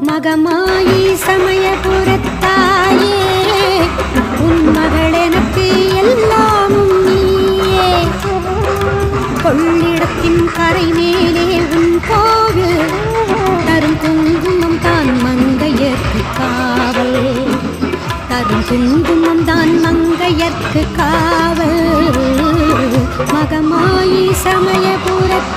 மகமாயி சமயபுரத்தாயே உன் மகள் எனக்கு எல்லாமும் நீயே. கொள்ளிடத்தின் கரை மேலே உன் கோவில் தரும் குங்குமம் தான் மங்கையர்க்கு காவல். தரும் குங்குமம் தான் மங்கையர்க்கு காவல். மகமாயி சமயபுரத்தாயே